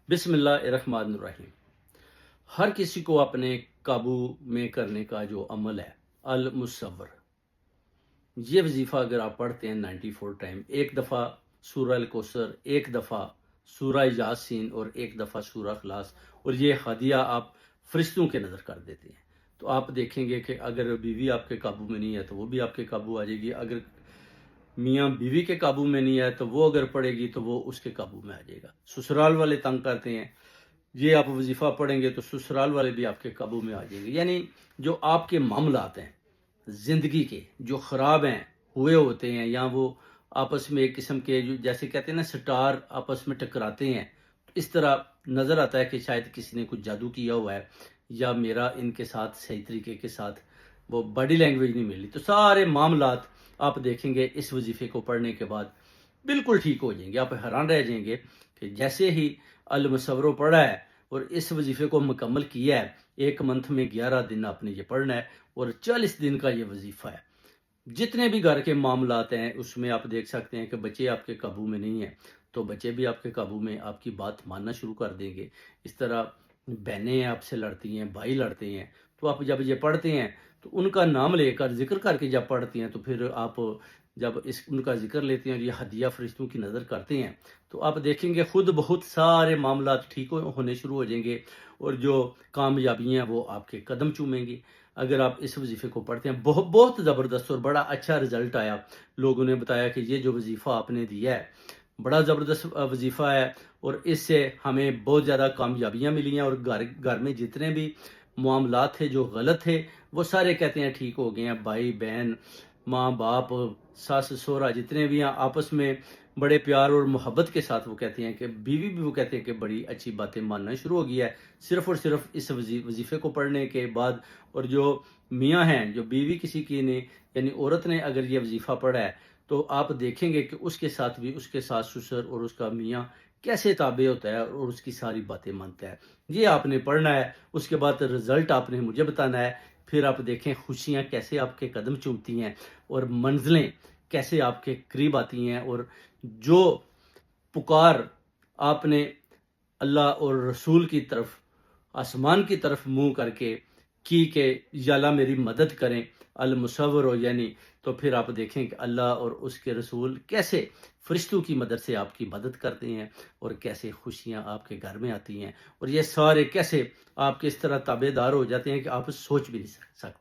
बिस्मिल्लाहिर्रहमानिर्रहीम। हर किसी को अपने काबू में करने का जो अमल है, अल मुसव्वर, ये वजीफ़ा अगर आप पढ़ते हैं 94 टाइम, एक दफ़ा सूरह अल कौसर, एक दफ़ा सूरह यासीन और एक दफ़ा सूरह इखलास, और ये हदिया आप फरिश्तों के नज़र कर देते हैं, तो आप देखेंगे कि अगर बीवी आपके काबू में नहीं है तो वो भी आपके काबू आ जाएगी। अगर मियाँ बीवी के काबू में नहीं है तो वो अगर पड़ेगी तो वो उसके काबू में आ जाएगा। ससुराल वाले तंग करते हैं, ये आप वजीफ़ा पढ़ेंगे तो ससुराल वाले भी आपके काबू में आ जाएंगे। यानी जो आपके मामलात हैं ज़िंदगी के, जो ख़राब हैं, हुए होते हैं, या वो आपस में एक किस्म के, जो जैसे कहते हैं ना, स्टार आपस में टकराते हैं, तो इस तरह नज़र आता है कि शायद किसी ने कुछ जादू किया हुआ है, या मेरा इनके साथ सही तरीके के साथ वो बॉडी लैंग्वेज नहीं मिली। तो सारे मामलात आप देखेंगे इस वजीफ़े को पढ़ने के बाद बिल्कुल ठीक हो जाएंगे। आप हैरान रह जाएंगे कि जैसे ही अल मुसव्वरो पढ़ा है और इस वजीफ़े को मुकम्मल किया है, एक मंथ में 11 दिन आपने ये पढ़ना है और 40 दिन का ये वजीफ़ा है। जितने भी घर के मामलात हैं उसमें आप देख सकते हैं कि बच्चे आपके काबू में नहीं हैं, तो बच्चे भी आपके काबू में आपकी बात मानना शुरू कर देंगे। इस तरह बहनें आपसे लड़ती हैं, भाई लड़ते हैं, तो आप जब ये पढ़ते हैं तो उनका नाम लेकर ज़िक्र करके जब पढ़ती हैं, तो फिर आप जब इस उनका ज़िक्र लेते हैं और ये हदिया फरिश्तों की नज़र करते हैं, तो आप देखेंगे खुद बहुत सारे मामलात ठीक होने शुरू हो जाएंगे और जो कामयाबियाँ वो आपके कदम चूमेंगी। अगर आप इस वजीफ़े को पढ़ते हैं, बहुत बहुत ज़बरदस्त और बड़ा अच्छा रिज़ल्ट आया। लोगों ने बताया कि ये जो वजीफ़ा आपने दिया है, बड़ा ज़बरदस्त वजीफ़ा है और इससे हमें बहुत ज़्यादा कामयाबियाँ मिली हैं, और घर घर में जितने भी मामलात थे जो गलत थे, वो सारे कहते हैं ठीक हो गए हैं। भाई बहन, माँ बाप, सास ससुरा जितने भी हैं, आपस में बड़े प्यार और मोहब्बत के साथ वो कहते हैं कि बीवी भी वो कहते हैं कि बड़ी अच्छी बातें मानना शुरू हो गया है, सिर्फ़ और सिर्फ़ इस वजीफ़े को पढ़ने के बाद। और जो मियाँ हैं, जो बीवी किसी की ने, यानी औरत ने अगर ये वजीफ़ा पढ़ा है, तो आप देखेंगे कि उसके साथ भी उसके सास-ससुर और उसका मियाँ कैसे ताबे होता है और उसकी सारी बातें मानता है। ये आपने पढ़ना है, उसके बाद रिज़ल्ट आपने मुझे बताना है। फिर आप देखें खुशियाँ कैसे आपके कदम चूमती हैं और मंज़िलें कैसे आपके करीब आती हैं, और जो पुकार आपने अल्लाह और रसूल की तरफ, आसमान की तरफ मुंह करके की कि या अल्लाह मेरी मदद करें, अल मुसव्वर हो यानी, तो फिर आप देखें कि अल्लाह और उसके रसूल कैसे फरिश्तों की मदद से आपकी मदद करते हैं और कैसे खुशियां आपके घर में आती हैं, और ये सारे कैसे आपके इस तरह ताबेदार हो जाते हैं कि आप सोच भी नहीं सकते।